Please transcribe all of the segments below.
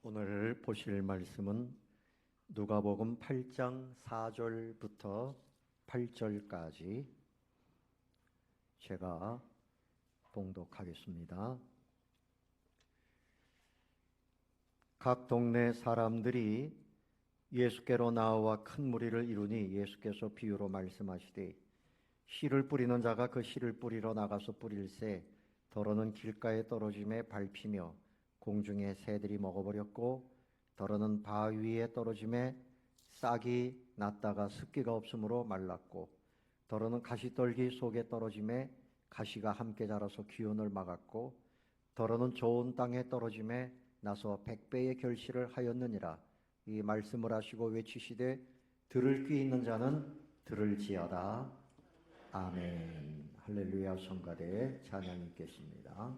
오늘 보실 말씀은 누가복음 8장 4절부터 8절까지 제가 봉독하겠습니다. 각 동네 사람들이 예수께로 나와 큰 무리를 이루니 예수께서 비유로 말씀하시되 씨를 뿌리는 자가 그 씨를 뿌리러 나가서 뿌릴새 더러는 길가에 떨어짐에 밟히며 공중에 새들이 먹어버렸고 더러는 바위 위에 떨어짐에 싹이 났다가 습기가 없으므로 말랐고 더러는 가시떨기 속에 떨어짐에 가시가 함께 자라서 기운을 막았고 더러는 좋은 땅에 떨어짐에 나서 100배의 결실을 하였느니라. 이 말씀을 하시고 외치시되 들을 귀 있는 자는 들을지어다. 아멘. 할렐루야. 성가대 찬양이 있겠습니다.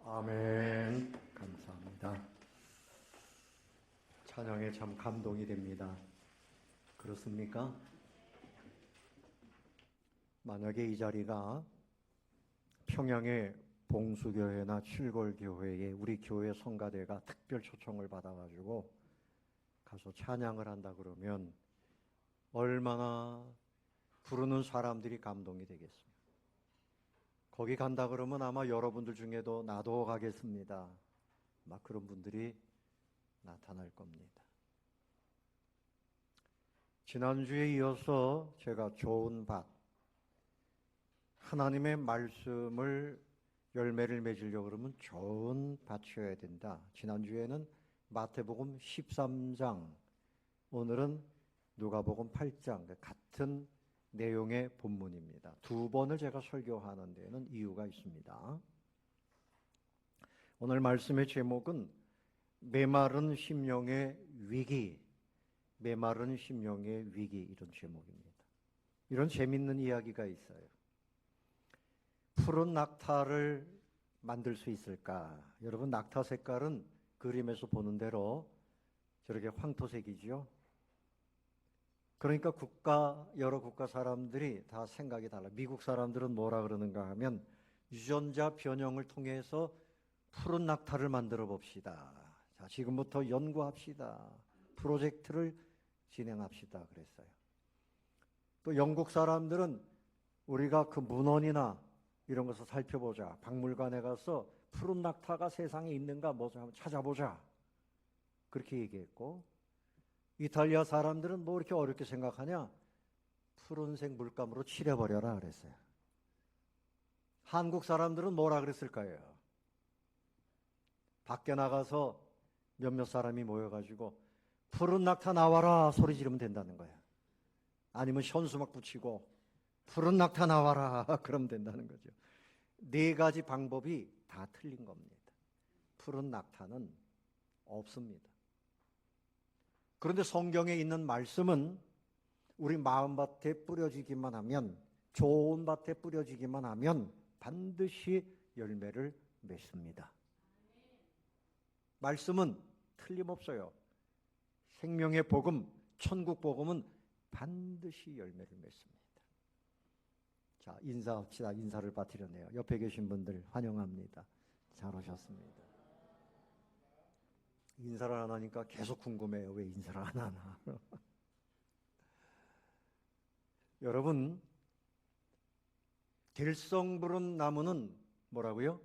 아멘. 감사합니다. 찬양에 참 감동이 됩니다. 그렇습니까? 만약에 이 자리가 평양의 봉수교회나 칠골교회에 우리 교회 성가대가 특별 초청을 받아가지고 가서 찬양을 한다 그러면 얼마나 부르는 사람들이 감동이 되겠습니까? 거기 간다 그러면 아마 여러분들 중에도 나도 가겠습니다. 막 그런 분들이 나타날 겁니다. 지난주에 이어서 제가 좋은 밭, 하나님의 말씀을 열매를 맺으려고 그러면 좋은 밭이어야 된다. 지난주에는 마태복음 13장, 오늘은 누가복음 8장, 같은 내용의 본문입니다. 두 번을 제가 설교하는 데에는 이유가 있습니다. 오늘 말씀의 제목은 메마른 심령의 위기, 메마른 심령의 위기, 이런 제목입니다. 이런 재밌는 이야기가 있어요. 푸른 낙타를 만들 수 있을까? 여러분, 낙타 색깔은 그림에서 보는 대로 저렇게 황토색이죠. 그러니까 여러 국가 사람들이 다 생각이 달라. 미국 사람들은 뭐라 그러는가 하면 유전자 변형을 통해서 푸른 낙타를 만들어 봅시다. 자, 지금부터 연구합시다. 프로젝트를 진행합시다. 그랬어요. 또 영국 사람들은 우리가 그 문헌이나 이런 것을 살펴보자. 박물관에 가서 푸른 낙타가 세상에 있는가 뭐 한번 찾아보자. 그렇게 얘기했고, 이탈리아 사람들은 뭐 이렇게 어렵게 생각하냐? 푸른색 물감으로 칠해버려라 그랬어요. 한국 사람들은 뭐라 그랬을까요? 밖에 나가서 몇몇 사람이 모여가지고 푸른 낙타 나와라 소리 지르면 된다는 거예요. 아니면 현수막 붙이고 푸른 낙타 나와라 그러면 된다는 거죠. 네 가지 방법이 다 틀린 겁니다. 푸른 낙타는 없습니다. 그런데 성경에 있는 말씀은 우리 마음밭에 뿌려지기만 하면, 좋은 밭에 뿌려지기만 하면 반드시 열매를 맺습니다. 말씀은 틀림없어요. 생명의 복음, 천국 복음은 반드시 열매를 맺습니다. 자, 인사합시다. 인사를 받으려네요. 옆에 계신 분들 환영합니다. 잘 오셨습니다. 인사를 안 하니까 계속 궁금해요. 왜 인사를 안 하나? 여러분, 들성 부른 나무는 뭐라고요?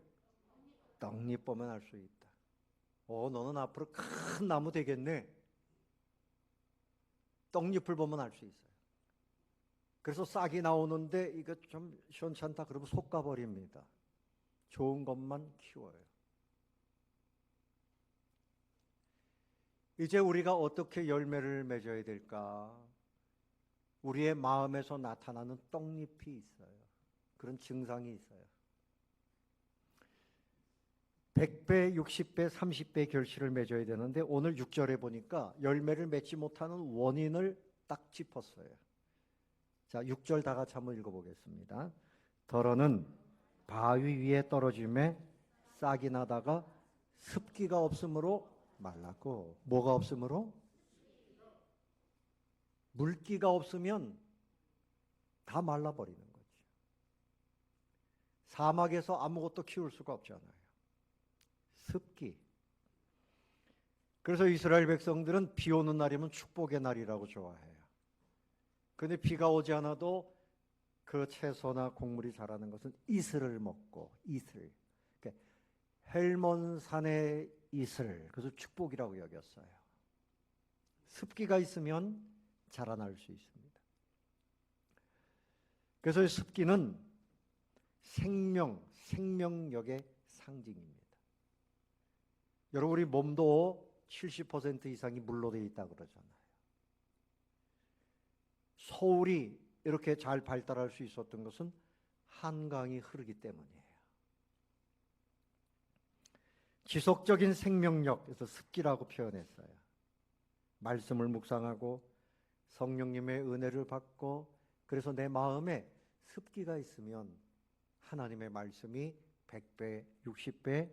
떡잎 보면 알 수 있다. 너는 앞으로 큰 나무 되겠네. 떡잎을 보면 알 수 있어요. 그래서 싹이 나오는데 이거 좀 시원찮다 그러면 솎아버립니다. 좋은 것만 키워요. 이제 우리가 어떻게 열매를 맺어야 될까? 우리의 마음에서 나타나는 떡잎이 있어요. 그런 증상이 있어요. 100배, 60배, 30배 결실을 맺어야 되는데 오늘 6절에 보니까 열매를 맺지 못하는 원인을 딱 짚었어요. 자, 6절 다 같이 한번 읽어보겠습니다. 더러는 바위 위에 떨어짐에 싹이 나다가 습기가 없으므로 말랐고, 뭐가 없으므로? 물기가 없으면 다 말라버리는 거지. 사막에서 아무것도 키울 수가 없잖아요. 습기. 그래서 이스라엘 백성들은 비 오는 날이면 축복의 날이라고 좋아해요. 그런데 비가 오지 않아도 그 채소나 곡물이 자라는 것은 이슬을 먹고, 이슬. 그러니까 헬몬산의 이슬, 그래서 축복이라고 여겼어요. 습기가 있으면 자라날 수 있습니다. 그래서 습기는 생명력의 상징입니다. 여러분, 우리 몸도 70% 이상이 물로 되어 있다고 그러잖아요. 서울이 이렇게 잘 발달할 수 있었던 것은 한강이 흐르기 때문이에요. 지속적인 생명력, 그래서 습기라고 표현했어요. 말씀을 묵상하고 성령님의 은혜를 받고, 그래서 내 마음에 습기가 있으면 하나님의 말씀이 100배, 60배,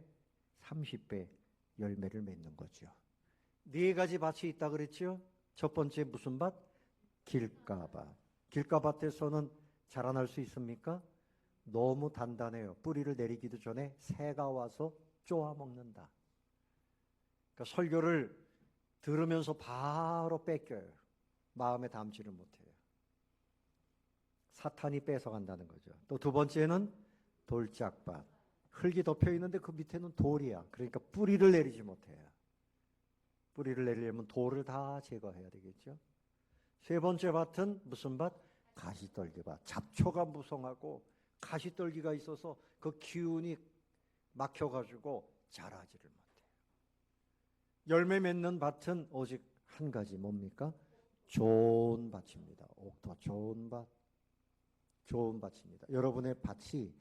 30배 열매를 맺는 거죠. 네 가지 밭이 있다 그랬죠? 첫 번째 무슨 밭? 길가밭. 길가밭에서는 자라날 수 있습니까? 너무 단단해요. 뿌리를 내리기도 전에 새가 와서 쪼아 먹는다. 그러니까 설교를 들으면서 바로 뺏겨요. 마음에 담지를 못해요. 사탄이 뺏어간다는 거죠. 또 두 번째는 돌짝밭. 흙이 덮여 있는데 그 밑에는 돌이야. 그러니까 뿌리를 내리지 못해요. 뿌리를 내리려면 돌을 다 제거해야 되겠죠. 세 번째 밭은 무슨 밭? 가시떨기밭. 잡초가 무성하고 가시떨기가 있어서 그 기운이 막혀가지고 자라지를 못해요. 열매 맺는 밭은 오직 한 가지, 뭡니까? 좋은 밭입니다. 옥토 좋은 밭. 좋은 밭입니다. 여러분의 밭이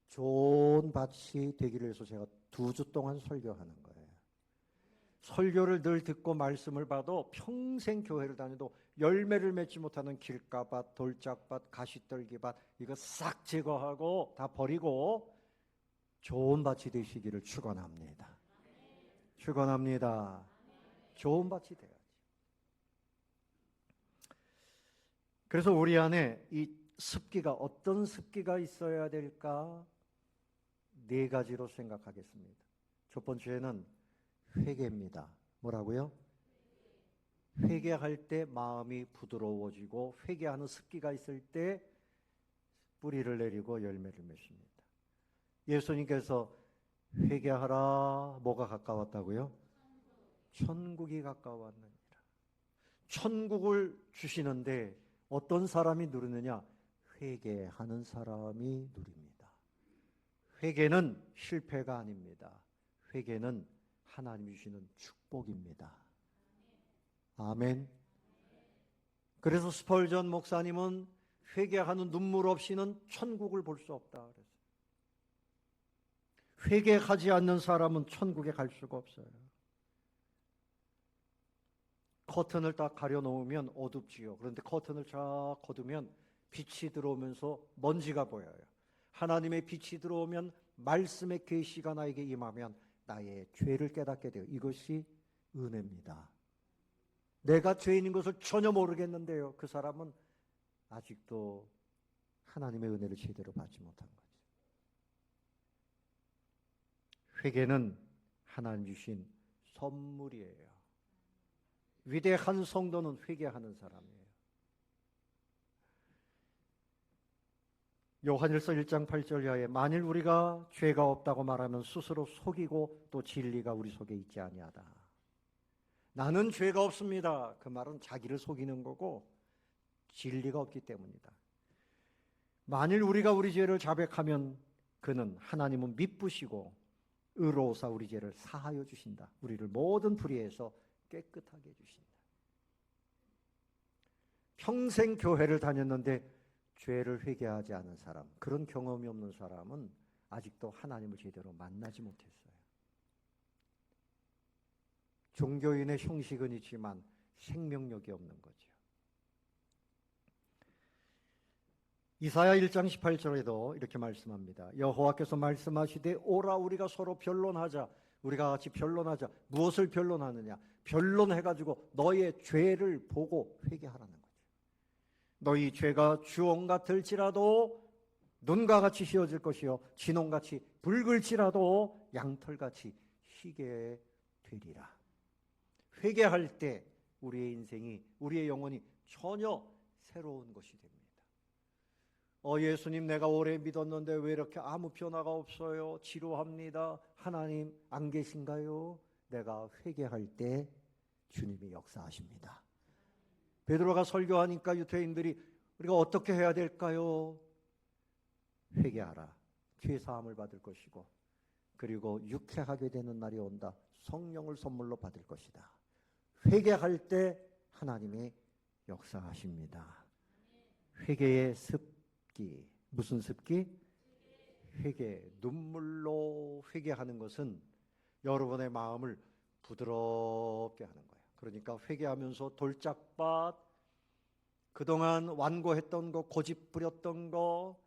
좋은 밭이 되기를 위해서 제가 2주 동안 설교하는 거예요. 설교를 늘 듣고 말씀을 봐도 평생 교회를 다녀도 열매를 맺지 못하는 길가밭, 돌짝밭, 가시떨기밭 이거 싹 제거하고 다 버리고 좋은 밭이 되시기를 축원합니다. 축원합니다. 좋은 밭이 돼야지. 그래서 우리 안에 이 습기가 어떤 습기가 있어야 될까? 4가지로 생각하겠습니다. 첫 번째는 회개입니다. 뭐라고요? 회개할 때 마음이 부드러워지고 회개하는 습기가 있을 때 뿌리를 내리고 열매를 맺습니다. 예수님께서 회개하라, 뭐가 가까웠다고요? 천국이 가까웠느니라. 천국을 주시는데 어떤 사람이 누리느냐? 회개하는 사람이 누립니다. 회개는 실패가 아닙니다. 회개는 하나님이 주시는 축복입니다. 아멘. 그래서 스펄전 목사님은 회개하는 눈물 없이는 천국을 볼 수 없다 그랬어요. 회개하지 않는 사람은 천국에 갈 수가 없어요. 커튼을 딱 가려놓으면 어둡지요. 그런데 커튼을 쫙 걷으면 빛이 들어오면서 먼지가 보여요. 하나님의 빛이 들어오면 말씀의 계시가 나에게 임하면 나의 죄를 깨닫게 돼요. 이것이 은혜입니다. 내가 죄인인 것을 전혀 모르겠는데요. 그 사람은 아직도 하나님의 은혜를 제대로 받지 못한 거죠. 회개는 하나님 주신 선물이에요. 위대한 성도는 회개하는 사람이에요. 요한일서 1장 8절 이하에 만일 우리가 죄가 없다고 말하면 스스로 속이고 또 진리가 우리 속에 있지 아니하다. 나는 죄가 없습니다. 그 말은 자기를 속이는 거고 진리가 없기 때문이다. 만일 우리가 우리 죄를 자백하면 그는 하나님은 미쁘시고 의로우사 우리 죄를 사하여 주신다. 우리를 모든 불의에서 깨끗하게 해주신다. 평생 교회를 다녔는데 죄를 회개하지 않은 사람, 그런 경험이 없는 사람은 아직도 하나님을 제대로 만나지 못했어요. 종교인의 형식은 있지만 생명력이 없는 거죠. 이사야 1장 18절에도 이렇게 말씀합니다. 여호와께서 말씀하시되 오라 우리가 서로 변론하자. 우리가 같이 변론하자. 무엇을 변론하느냐? 변론해가지고 너의 죄를 보고 회개하라는 거죠. 너희 죄가 주홍 같을지라도 눈과 같이 휘어질 것이요 진홍같이 붉을지라도 양털같이 희게 되리라. 회개할 때 우리의 인생이, 우리의 영혼이 전혀 새로운 것이 됩니다. 예수님 내가 오래 믿었는데 왜 이렇게 아무 변화가 없어요? 지루합니다. 하나님 안 계신가요? 내가 회개할 때 주님이 역사하십니다. 베드로가 설교하니까 유대인들이 우리가 어떻게 해야 될까요? 회개하라. 죄 사함을 받을 것이고 그리고 유쾌하게 되는 날이 온다. 성령을 선물로 받을 것이다. 회개할 때 하나님이 역사하십니다. 회개의 습기. 무슨 습기? 회개. 눈물로 회개하는 것은 여러분의 마음을 부드럽게 하는 거예요. 그러니까 회개하면서 돌짝밭, 그동안 완고했던 거, 고집 부렸던 거,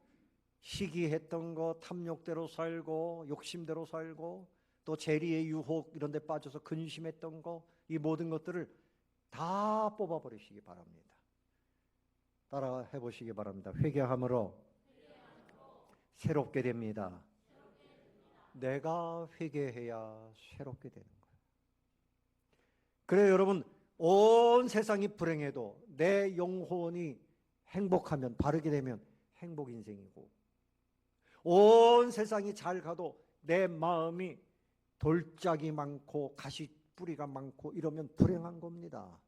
시기했던 거, 탐욕대로 살고 욕심대로 살고 또 재리의 유혹 이런 데 빠져서 근심했던 거, 이 모든 것들을 다 뽑아버리시기 바랍니다. 따라 해보시기 바랍니다. 회개함으로 새롭게 됩니다. 내가 회개해야 새롭게 되는 거예요. 그래요, 여러분. 온 세상이 불행해도 내 영혼이 행복하면, 바르게 되면 행복 인생이고, 온 세상이 잘 가도 내 마음이 돌짝이 많고 가시뿌리가 많고 이러면 불행한 겁니다.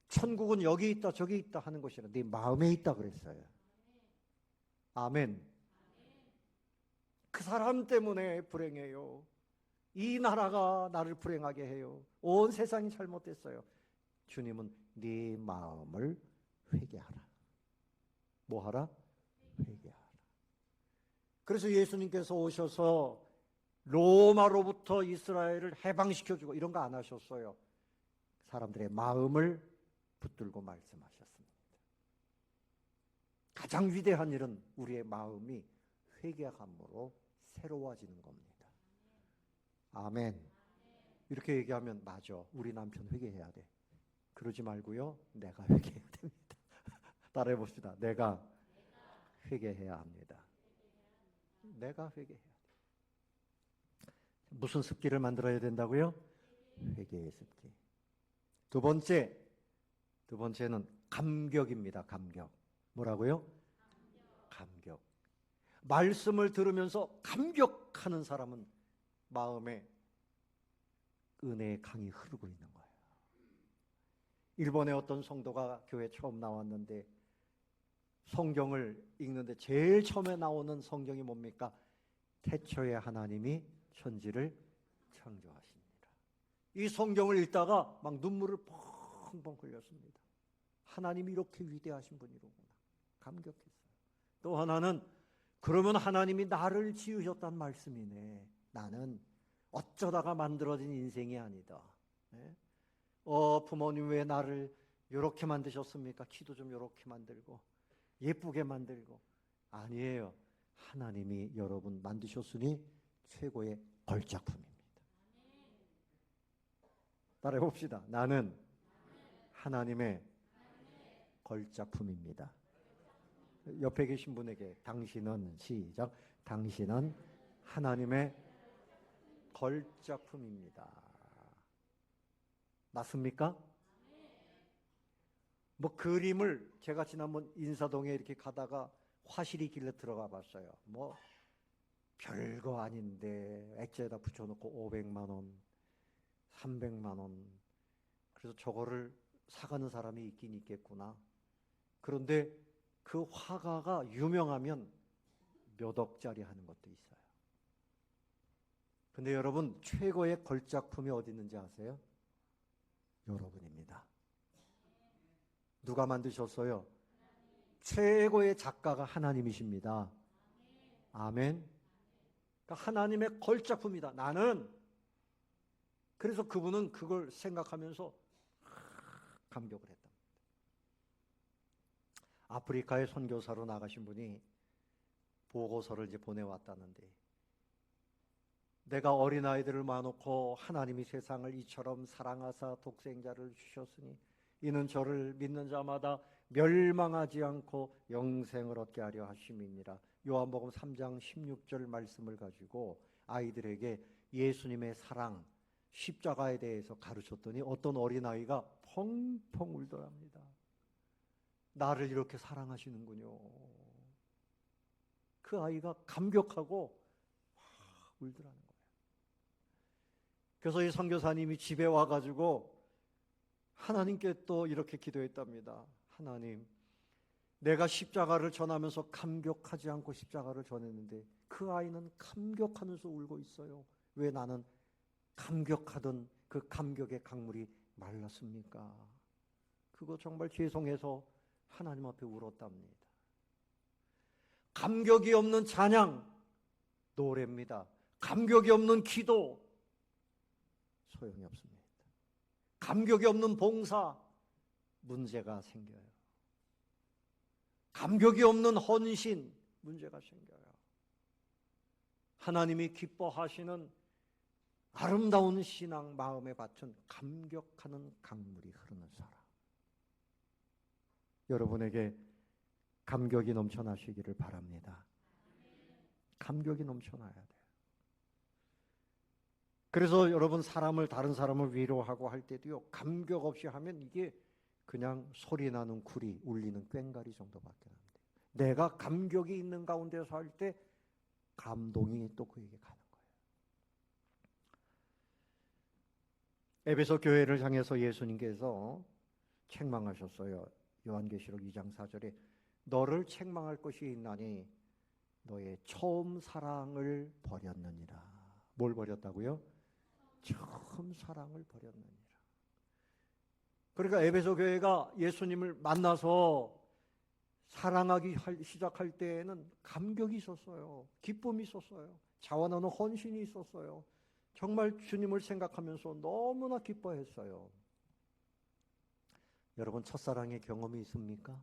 천국은 여기 있다 저기 있다 하는 것이 아니라 네 마음에 있다 그랬어요. 아멘. 그 사람 때문에 불행해요. 이 나라가 나를 불행하게 해요. 온 세상이 잘못됐어요. 주님은 네 마음을 회개하라. 뭐 하라? 회개하라. 그래서 예수님께서 오셔서 로마로부터 이스라엘을 해방시켜주고 이런 거 안 하셨어요. 사람들의 마음을 붙들고 말씀하셨습니다. 가장 위대한 일은 우리의 마음이 회개함으로 새로워지는 겁니다. 아멘. 이렇게 얘기하면 맞아. 우리 남편 회개해야 돼. 그러지 말고요. 내가 회개해야 됩니다. 따라해 봅시다. 내가 회개해야 합니다. 내가 회개해야 돼. 무슨 습기를 만들어야 된다고요? 회개의 습기. 두 번째는 감격입니다. 감격. 뭐라고요? 감격. 말씀을 들으면서 감격하는 사람은 마음에 은혜의 강이 흐르고 있는 거예요. 일본의 어떤 성도가 교회 처음 나왔는데 성경을 읽는데 제일 처음에 나오는 성경이 뭡니까? 태초에 하나님이 천지를 창조하십니다. 이 성경을 읽다가 막 눈물을 펑펑 흘렸습니다. 하나님이 이렇게 위대하신 분이로구나. 감격했어요. 또 하나는 그러면 하나님이 나를 지으셨단 말씀이네. 나는 어쩌다가 만들어진 인생이 아니다. 부모님 왜 나를 이렇게 만드셨습니까? 키도 좀 이렇게 만들고 예쁘게 만들고. 아니에요. 하나님이 여러분 만드셨으니 최고의 걸작품입니다. 따라해 봅시다. 나는 하나님의 걸작품입니다. 옆에 계신 분에게 당신은, 시작, 당신은 하나님의 걸작품입니다. 맞습니까? 뭐 그림을 제가 지난번 인사동에 이렇게 가다가 화실이 길래 들어가 봤어요. 뭐 별거 아닌데 액자에다 붙여놓고 500만 원, 300만 원. 그래서 저거를 사가는 사람이 있긴 있겠구나. 그런데 그 화가가 유명하면 몇 억짜리 하는 것도 있어요. 근데 여러분, 최고의 걸작품이 어디 있는지 아세요? 여러분입니다. 누가 만드셨어요? 최고의 작가가 하나님이십니다. 아멘. 그러니까 하나님의 걸작품이다. 나는. 그래서 그분은 그걸 생각하면서 감격을 했다. 아프리카에 선교사로 나가신 분이 보고서를 이제 보내왔다는데, 내가 어린아이들을 모아놓고 하나님이 세상을 이처럼 사랑하사 독생자를 주셨으니 이는 저를 믿는 자마다 멸망하지 않고 영생을 얻게 하려 하심이니라. 요한복음 3장 16절 말씀을 가지고 아이들에게 예수님의 사랑, 십자가에 대해서 가르쳤더니 어떤 어린아이가 펑펑 울더랍니다. 나를 이렇게 사랑하시는군요. 그 아이가 감격하고 울더라는 거예요. 그래서 이 선교사님이 집에 와가지고 하나님께 또 이렇게 기도했답니다. 하나님, 내가 십자가를 전하면서 감격하지 않고 십자가를 전했는데 그 아이는 감격하면서 울고 있어요. 왜 나는 감격하던 그 감격의 강물이 말랐습니까? 그거 정말 죄송해서 하나님 앞에 울었답니다. 감격이 없는 찬양, 노래입니다. 감격이 없는 기도, 소용이 없습니다. 감격이 없는 봉사, 문제가 생겨요. 감격이 없는 헌신, 문제가 생겨요. 하나님이 기뻐하시는 아름다운 신앙 마음에 받친 감격하는 강물이 흐르는 사람. 여러분에게 감격이 넘쳐나시기를 바랍니다. 감격이 넘쳐나야 돼요. 그래서 여러분 다른 사람을 위로하고 할 때도요, 감격 없이 하면 이게 그냥 소리 나는 구리, 울리는 꽹과리 정도밖에 안 돼요. 내가 감격이 있는 가운데서 할 때 감동이 또 그에게 가는 거예요. 에베소 교회를 향해서 예수님께서 책망하셨어요. 요한계시록 2장 4절에 너를 책망할 것이 있나니 너의 처음 사랑을 버렸느니라. 뭘 버렸다고요? 처음 사랑을 버렸느니라. 그러니까 에베소 교회가 예수님을 만나서 사랑하기 시작할 때에는 감격이 있었어요. 기쁨이 있었어요. 자원하는 헌신이 있었어요. 정말 주님을 생각하면서 너무나 기뻐했어요. 여러분 첫사랑의 경험이 있습니까?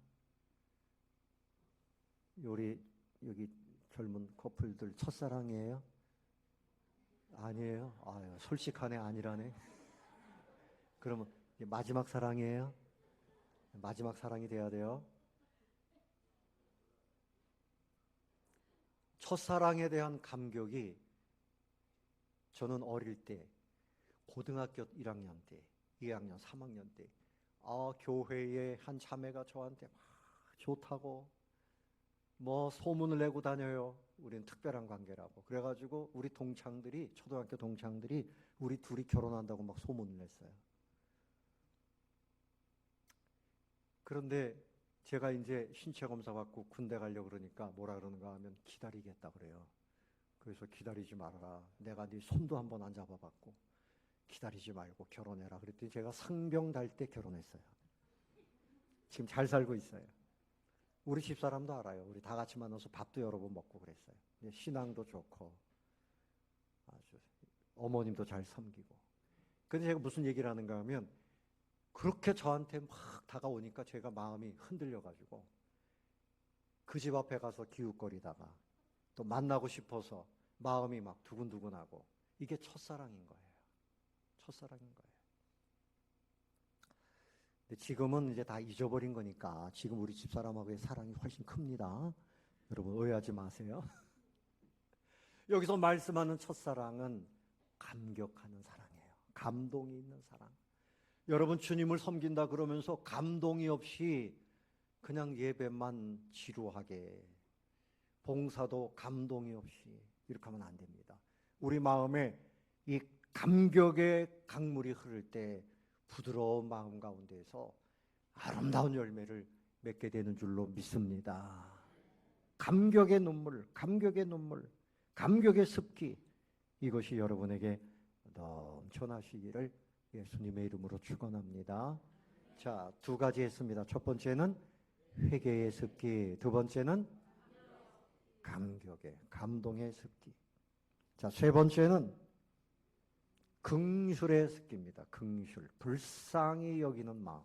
우리 여기 젊은 커플들 첫사랑이에요? 아니에요? 아유, 솔직하네. 아니라네. 그러면 마지막 사랑이에요? 마지막 사랑이 돼야 돼요. 첫사랑에 대한 감격이 저는 어릴 때 고등학교 1학년 때, 2학년, 3학년 때 교회의 한 자매가 저한테 막 좋다고 뭐 소문을 내고 다녀요. 우리는 특별한 관계라고. 그래가지고 우리 동창들이, 초등학교 동창들이 우리 둘이 결혼한다고 막 소문을 냈어요. 그런데 제가 이제 신체 검사 받고 군대 가려고 그러니까 뭐라 그러는가 하면 기다리겠다 그래요. 그래서 기다리지 말아라. 내가 네 손도 한번 안 잡아봤고 기다리지 말고 결혼해라. 그랬더니 제가 상병 달 때 결혼했어요. 지금 잘 살고 있어요. 우리 집사람도 알아요. 우리 다 같이 만나서 밥도 여러 번 먹고 그랬어요. 신앙도 좋고 아주 어머님도 잘 섬기고. 근데 제가 무슨 얘기를 하는가 하면 그렇게 저한테 막 다가오니까 제가 마음이 흔들려가지고 그 집 앞에 가서 기웃거리다가 또 만나고 싶어서 마음이 막 두근두근하고 이게 첫사랑인 거예요. 첫사랑인 거예요. 근데 지금은 이제 다 잊어버린 거니까 지금 우리 집사람하고의 사랑이 훨씬 큽니다. 여러분 오해하지 마세요. 여기서 말씀하는 첫사랑은 감격하는 사랑이에요. 감동이 있는 사랑. 여러분 주님을 섬긴다 그러면서 감동이 없이 그냥 예배만 지루하게 봉사도 감동이 없이 이렇게 하면 안 됩니다. 우리 마음에 이 감격의 강물이 흐를 때 부드러운 마음 가운데에서 아름다운 열매를 맺게 되는 줄로 믿습니다. 감격의 눈물, 감격의 눈물, 감격의 습기, 이것이 여러분에게 넘쳐나시기를 예수님의 이름으로 축원합니다. 자, 두 가지 했습니다. 첫 번째는 회개의 습기, 두 번째는 감격의, 감동의 습기. 자, 세 번째는 긍휼의 습기입니다. 긍휼, 불쌍히 여기는 마음.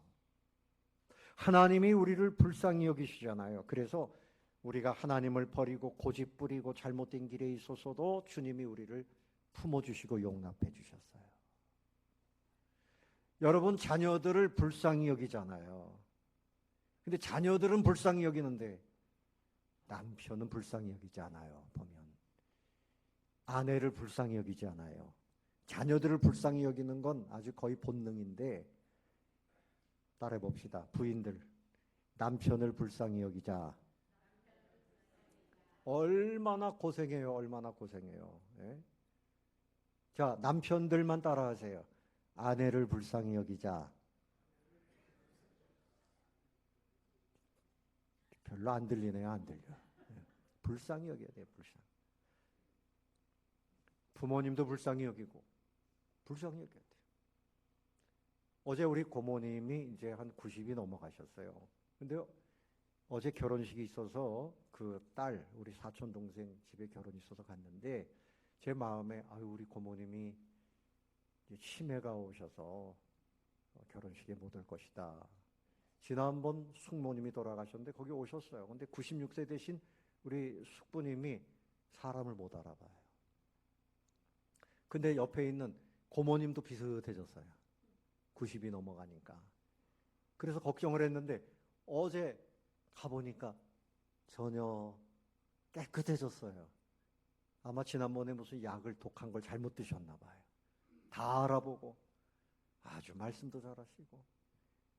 하나님이 우리를 불쌍히 여기시잖아요. 그래서 우리가 하나님을 버리고 고집 부리고 잘못된 길에 있어서도 주님이 우리를 품어주시고 용납해 주셨어요. 여러분 자녀들을 불쌍히 여기잖아요. 근데 자녀들은 불쌍히 여기는데 남편은 불쌍히 여기지 않아요. 보면 아내를 불쌍히 여기지 않아요. 자녀들을 불쌍히 여기는 건 아주 거의 본능인데 따라해 봅시다. 부인들, 남편을 불쌍히 여기자. 얼마나 고생해요. 얼마나 고생해요. 예? 자, 남편들만 따라하세요. 아내를 불쌍히 여기자. 별로 안 들리네요. 안 들려. 예. 불쌍히 여겨야 돼요. 불쌍히. 부모님도 불쌍히 여기고 불쌍히 여겨야 돼요. 어제 우리 고모님이 이제 한 90이 넘어가셨어요. 근데 어제 결혼식이 있어서 그 딸, 우리 사촌 동생 집에 결혼이 있어서 갔는데 제 마음에 아유 우리 고모님이 이제 치매가 오셔서 결혼식에 못 올 것이다. 지난번 숙모님이 돌아가셨는데 거기 오셨어요. 근데 96세 되신 우리 숙부님이 사람을 못 알아봐요. 근데 옆에 있는 고모님도 비슷해졌어요. 90이 넘어가니까. 그래서 걱정을 했는데 어제 가보니까 전혀 깨끗해졌어요. 아마 지난번에 무슨 약을 독한 걸 잘못 드셨나 봐요. 다 알아보고 아주 말씀도 잘하시고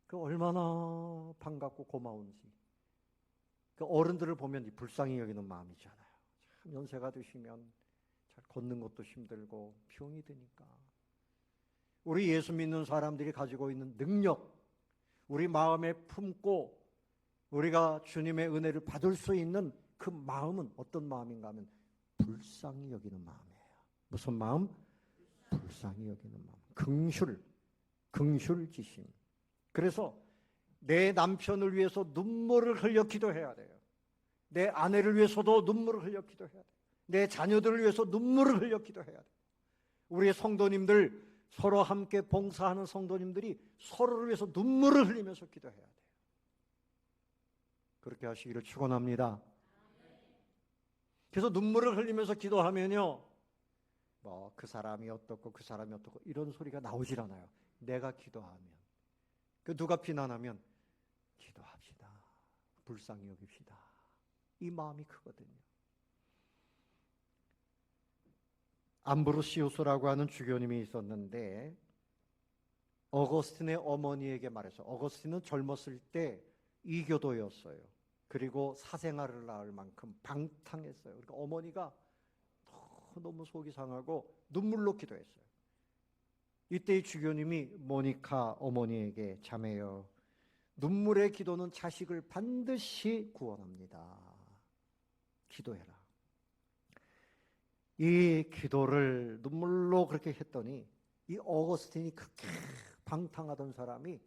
그 얼마나 반갑고 고마운지. 그 어른들을 보면 이 불쌍히 여기는 마음이잖아요. 참 연세가 드시면 잘 걷는 것도 힘들고 병이 드니까. 우리 예수 믿는 사람들이 가지고 있는 능력, 우리 마음에 품고 우리가 주님의 은혜를 받을 수 있는 그 마음은 어떤 마음인가 하면 불쌍히 여기는 마음이에요. 무슨 마음? 불쌍히 여기는 마음. 긍휼지심. 그래서 내 남편을 위해서 눈물을 흘려 기도해야 돼요. 내 아내를 위해서도 눈물을 흘려 기도해야 돼요. 내 자녀들을 위해서 눈물을 흘려 기도해야 돼요. 우리의 성도님들, 서로 함께 봉사하는 성도님들이 서로를 위해서 눈물을 흘리면서 기도해야 돼요. 그렇게 하시기를 축원합니다. 그래서 눈물을 흘리면서 기도하면요, 뭐 그 사람이 어떻고 그 사람이 어떻고 이런 소리가 나오질 않아요. 내가 기도하면, 그 누가 비난하면 기도합시다. 불쌍히 여깁시다. 이 마음이 크거든요. 암브로시우스라고 하는 주교님이 있었는데 어거스틴의 어머니에게 말해서, 어거스틴은 젊었을 때 이교도였어요. 그리고 사생아를 낳을 만큼 방탕했어요. 그러니까 어머니가 너무 속이 상하고 눈물로 기도했어요. 이때 이 주교님이 모니카 어머니에게, 자매여, 눈물의 기도는 자식을 반드시 구원합니다. 기도해라. 이 기도를 눈물로 그렇게 했더니 이 어거스틴이 그렇게 방탕하던 사람이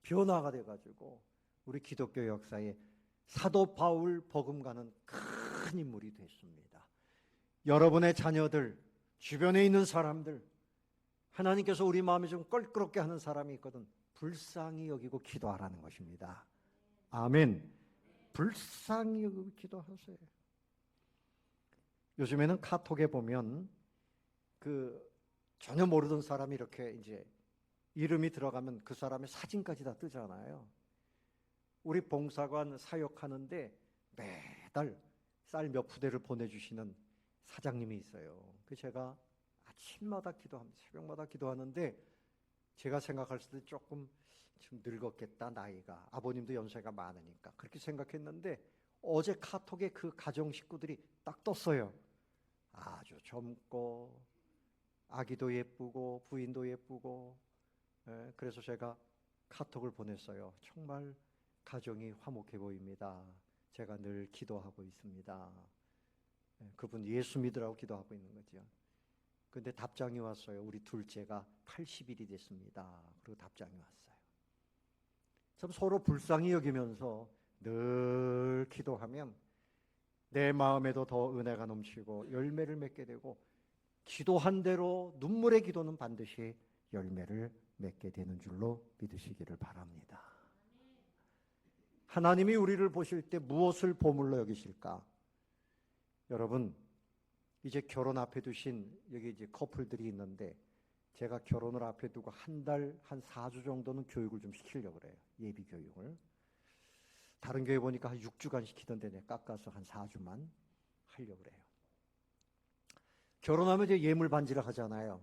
변화가 돼가지고 우리 기독교 역사에 사도 바울 버금가는 큰 인물이 됐습니다. 여러분의 자녀들, 주변에 있는 사람들, 하나님께서 우리 마음이 좀 껄끄럽게 하는 사람이 있거든 불쌍히 여기고 기도하라는 것입니다. 아멘. 불쌍히 여기고 기도하세요. 요즘에는 카톡에 보면 그 전혀 모르던 사람이 이렇게 이제 이름이 들어가면 그 사람의 사진까지 다 뜨잖아요. 우리 봉사관 사역하는데 매달 쌀 몇 푸대를 보내주시는 사장님이 있어요. 그 제가 아침마다 기도합니다. 새벽마다 기도하는데 제가 생각할 때 조금 좀 늙었겠다, 나이가. 아버님도 연세가 많으니까 그렇게 생각했는데 어제 카톡에 그 가정 식구들이 딱 떴어요. 아주 젊고 아기도 예쁘고 부인도 예쁘고. 그래서 제가 카톡을 보냈어요. 정말 가정이 화목해 보입니다. 제가 늘 기도하고 있습니다. 그분 예수 믿으라고 기도하고 있는 거죠. 근데 답장이 왔어요. 우리 둘째가 80일이 됐습니다. 그리고 답장이 왔어요. 참 서로 불쌍히 여기면서 늘 기도하면 내 마음에도 더 은혜가 넘치고 열매를 맺게 되고, 기도한 대로 눈물의 기도는 반드시 열매를 맺게 되는 줄로 믿으시기를 바랍니다. 하나님이 우리를 보실 때 무엇을 보물로 여기실까? 여러분, 이제 결혼 앞에 두신 여기 이제 커플들이 있는데 제가 결혼을 앞에 두고 한 달, 한 4주 정도는 교육을 좀 시키려고 그래요. 예비 교육을. 다른 교회 보니까 한 6주간 시키던데 내가 깎아서 한 4주만 하려고 그래요. 결혼하면 이제 예물 반지를 하잖아요.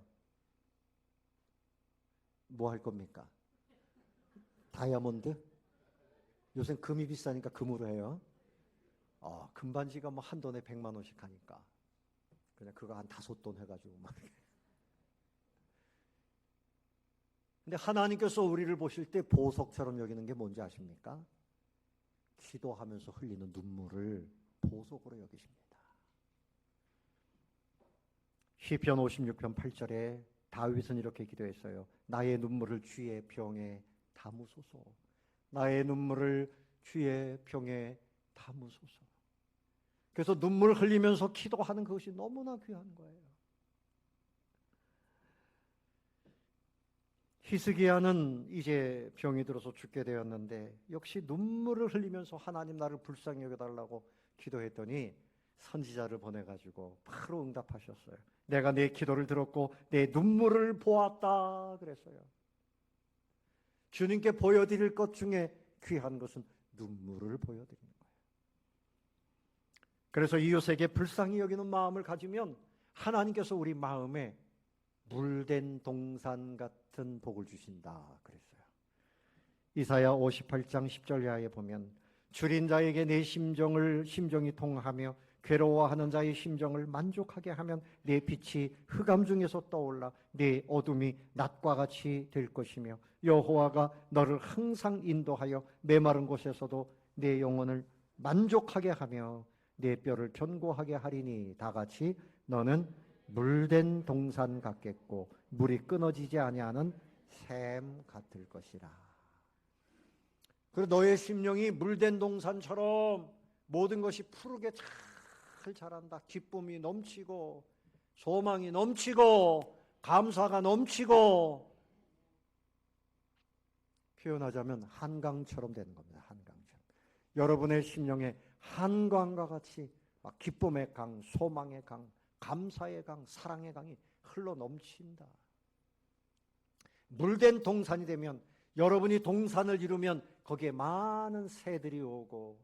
뭐 할 겁니까? 다이아몬드? 요새 금이 비싸니까 금으로 해요. 금반지가 뭐 한 돈에 100만 원씩 하니까 그냥 그거 한 5돈 해가지고 막. 근데 하나님께서 우리를 보실 때 보석처럼 여기는 게 뭔지 아십니까? 기도하면서 흘리는 눈물을 보석으로 여기십니다. 시편 56편 8절에 다윗은 이렇게 기도했어요. 나의 눈물을 주의 병에 담으소서. 나의 눈물을 주의 병에 담으소서. 그래서 눈물 흘리면서 기도하는 그것이 너무나 귀한 거예요. 히스기야는 이제 병이 들어서 죽게 되었는데 역시 눈물을 흘리면서 하나님 나를 불쌍히 여겨달라고 기도했더니 선지자를 보내가지고 바로 응답하셨어요. 내가 내 기도를 들었고 내 눈물을 보았다 그랬어요. 주님께 보여드릴 것 중에 귀한 것은 눈물을 보여드리는 거예요. 그래서 이웃에게 불쌍히 여기는 마음을 가지면 하나님께서 우리 마음에 물된 동산 같은 복을 주신다 그랬어요. 이사야 58장 10절 이하에 보면 줄인 자에게 내 심정이 통하며 괴로워하는 자의 심정을 만족하게 하면 내 빛이 흑암 중에서 떠올라 내 어둠이 낮과 같이 될 것이며 여호와가 너를 항상 인도하여 메마른 곳에서도 내 영혼을 만족하게 하며 내 뼈를 견고하게 하리니 다 같이 너는 물된 동산 같겠고 물이 끊어지지 아니하는 샘 같을 것이라. 그리고 너의 심령이 물된 동산처럼 모든 것이 푸르게 잘 자란다. 기쁨이 넘치고 소망이 넘치고 감사가 넘치고 표현하자면 한강처럼 되는 겁니다. 한강처럼. 여러분의 심령에 한강과 같이 기쁨의 강, 소망의 강, 감사의 강, 사랑의 강이 흘러 넘친다. 물된 동산이 되면 여러분이 동산을 이루면 거기에 많은 새들이 오고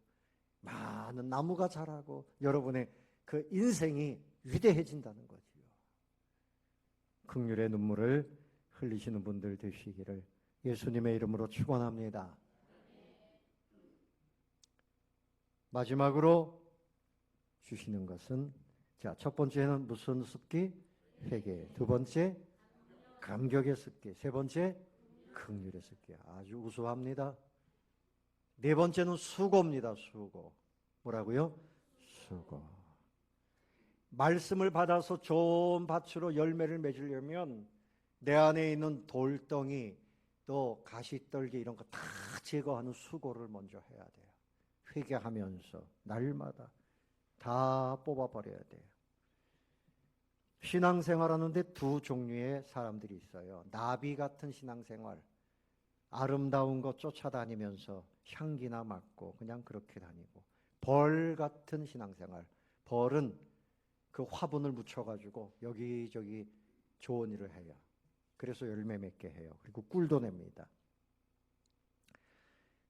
많은 나무가 자라고 여러분의 그 인생이 위대해진다는 거지요. 긍휼의 눈물을 흘리시는 분들 되시기를 예수님의 이름으로 축원합니다. 마지막으로 주시는 것은 자, 첫 번째는 무슨 습기? 회개. 두 번째 감격의 습기. 세 번째 긍휼의 습기. 아주 우수합니다. 네 번째는 수고입니다. 수고. 뭐라고요? 수고. 말씀을 받아서 좋은 밭으로 열매를 맺으려면 내 안에 있는 돌덩이 또 가시떨기 이런 거 다 제거하는 수고를 먼저 해야 돼요. 회개하면서 날마다 다 뽑아버려야 돼요. 신앙생활하는데 두 종류의 사람들이 있어요. 나비 같은 신앙생활, 아름다운 것 쫓아다니면서 향기나 맡고 그냥 그렇게 다니고, 벌 같은 신앙생활, 벌은 그 화분을 묻혀가지고 여기저기 좋은 일을 해요. 그래서 열매 맺게 해요. 그리고 꿀도 냅니다.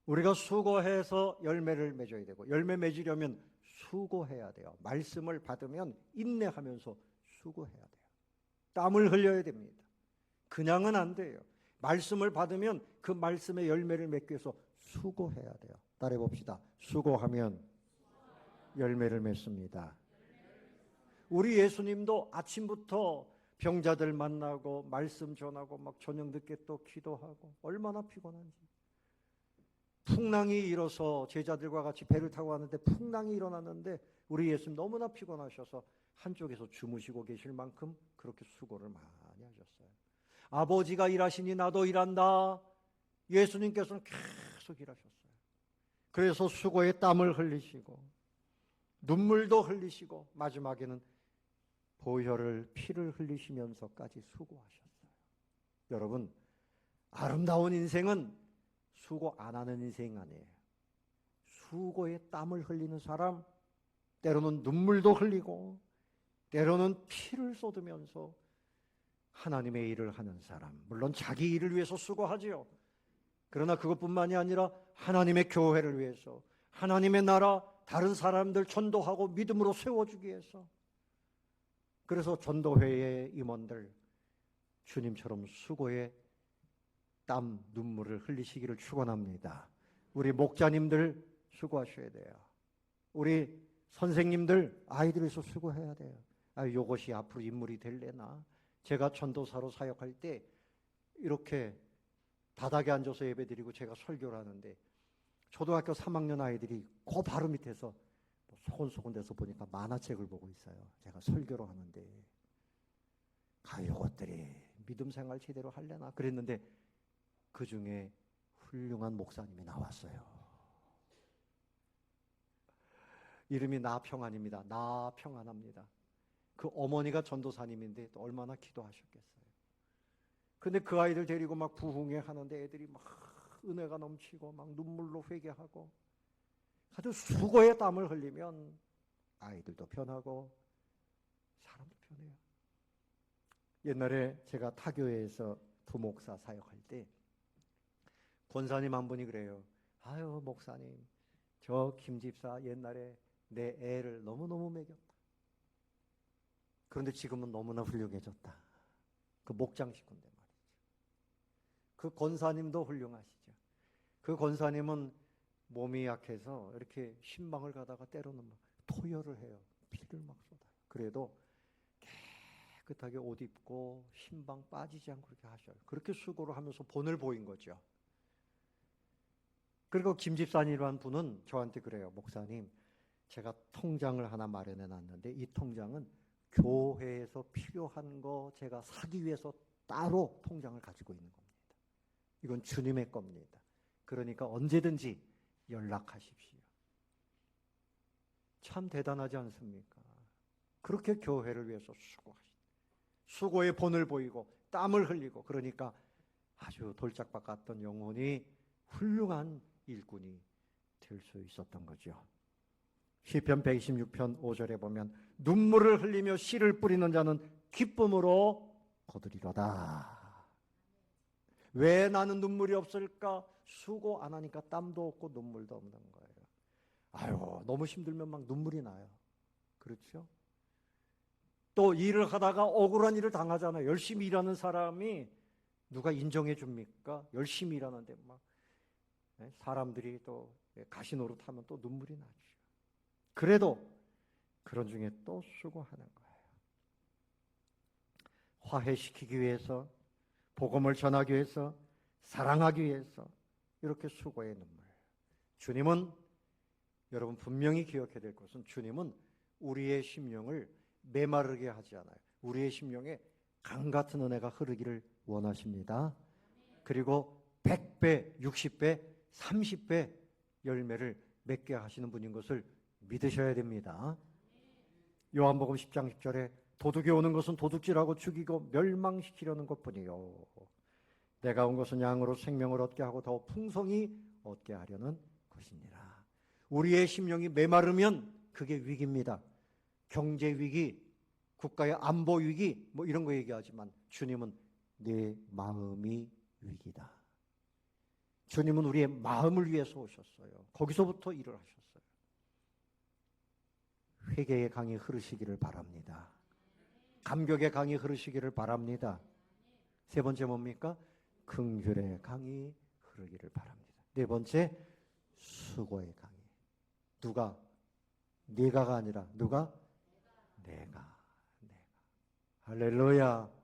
우리가 수고해서 열매를 맺어야 되고, 열매 맺으려면 수고해야 돼요. 말씀을 받으면 인내하면서 수고해야 돼요. 땀을 흘려야 됩니다. 그냥은 안 돼요. 말씀을 받으면 그 말씀의 열매를 맺기 위해서 수고해야 돼요. 따라해 봅시다. 수고하면 열매를 맺습니다. 우리 예수님도 아침부터 병자들 만나고 말씀 전하고 막 저녁 늦게 또 기도하고 얼마나 피곤한지. 풍랑이 일어서 제자들과 같이 배를 타고 가는데 풍랑이 일어났는데 우리 예수님 너무나 피곤하셔서 한쪽에서 주무시고 계실 만큼 그렇게 수고를 많이 하셨어요. 아버지가 일하시니 나도 일한다. 예수님께서는 계속 일하셨어요. 그래서 수고에 땀을 흘리시고 눈물도 흘리시고 마지막에는 보혈을 피를 흘리시면서까지 수고하셨어요. 여러분, 아름다운 인생은 수고 안 하는 인생 아니에요. 수고에 땀을 흘리는 사람, 때로는 눈물도 흘리고 때로는 피를 쏟으면서 하나님의 일을 하는 사람, 물론 자기 일을 위해서 수고하지요. 그러나 그것뿐만이 아니라 하나님의 교회를 위해서, 하나님의 나라, 다른 사람들 전도하고 믿음으로 세워주기 위해서. 그래서 전도회의 임원들 주님처럼 수고에 땀, 눈물을 흘리시기를 축원합니다. 우리 목자님들 수고하셔야 돼요. 우리 선생님들 아이들 위해서 수고해야 돼요. 이것이 앞으로 인물이 될래나. 제가 전도사로 사역할 때 이렇게 바닥에 앉아서 예배드리고 제가 설교를 하는데 초등학교 3학년 아이들이 그 바로 밑에서 소곤소곤 돼서 보니까 만화책을 보고 있어요. 제가 설교를 하는데 이것들이 믿음 생활 제대로 할래나 그랬는데 그 중에 훌륭한 목사님이 나왔어요. 이름이 나평안입니다. 나평안합니다. 그 어머니가 전도사님인데 또 얼마나 기도하셨겠어요. 근데 그 아이들 데리고 막 부흥회 하는데 애들이 막 은혜가 넘치고 막 눈물로 회개하고 아주 수고의 땀을 흘리면 아이들도 변하고 사람도 변해요. 옛날에 제가 타교회에서 부목사 사역할 때 권사님 한 분이 그래요. 아유 목사님, 저 김집사 옛날에 내 애를 너무너무 먹였다. 그런데 지금은 너무나 훌륭해졌다. 그 목장 식구인데 말이죠. 그 권사님도 훌륭하시죠. 그 권사님은 몸이 약해서 이렇게 신방을 가다가 때로는 막 토혈을 해요. 피를 막 쏟아요. 그래도 깨끗하게 옷 입고 신방 빠지지 않고 그렇게 하셔요. 그렇게 수고를 하면서 본을 보인 거죠. 그리고 김집사님이라는 분은 저한테 그래요. 목사님, 제가 통장을 하나 마련해 놨는데 이 통장은 교회에서 필요한 거 제가 사기 위해서 따로 통장을 가지고 있는 겁니다. 이건 주님의 겁니다. 그러니까 언제든지 연락하십시오. 참 대단하지 않습니까? 그렇게 교회를 위해서 수고의 본을 보이고 땀을 흘리고, 그러니까 아주 돌짝밭 같던 영혼이 훌륭한 일꾼이 될 수 있었던 거죠. 시편 126편 5절에 보면 눈물을 흘리며 씨를 뿌리는 자는 기쁨으로 거두리로다. 왜 나는 눈물이 없을까? 수고 안 하니까 땀도 없고 눈물도 없는 거예요. 아유, 너무 힘들면 막 눈물이 나요. 그렇죠? 또 일을 하다가 억울한 일을 당하잖아요. 열심히 일하는 사람이 누가 인정해 줍니까? 열심히 일하는데 막 사람들이 또 가시노릇하면 또 눈물이 나죠. 그래도 그런 중에 또 수고하는 거예요. 화해시키기 위해서, 복음을 전하기 위해서, 사랑하기 위해서 이렇게 수고의 눈물. 주님은, 여러분 분명히 기억해야 될 것은, 주님은 우리의 심령을 메마르게 하지 않아요. 우리의 심령에 강 같은 은혜가 흐르기를 원하십니다. 그리고 100배, 60배, 30배 열매를 맺게 하시는 분인 것을 믿으셔야 됩니다. 요한복음 10장 10절에 도둑이 오는 것은 도둑질하고 죽이고 멸망시키려는 것뿐이요, 내가 온 것은 양으로 생명을 얻게 하고 더 풍성히 얻게 하려는 것이니라. 우리의 심령이 메마르면 그게 위기입니다. 경제 위기, 국가의 안보 위기, 뭐 이런 거 얘기하지만 주님은 내 마음이 위기다. 주님은 우리의 마음을 위해서 오셨어요. 거기서부터 일을 하셨어요. 회개의 강이 흐르시기를 바랍니다. 감격의 강이 흐르시기를 바랍니다. 세 번째 뭡니까? 긍휼의 강이 흐르기를 바랍니다. 네 번째, 수고의 강이. 누가? 네가가 아니라 누가? 내가. 할렐루야.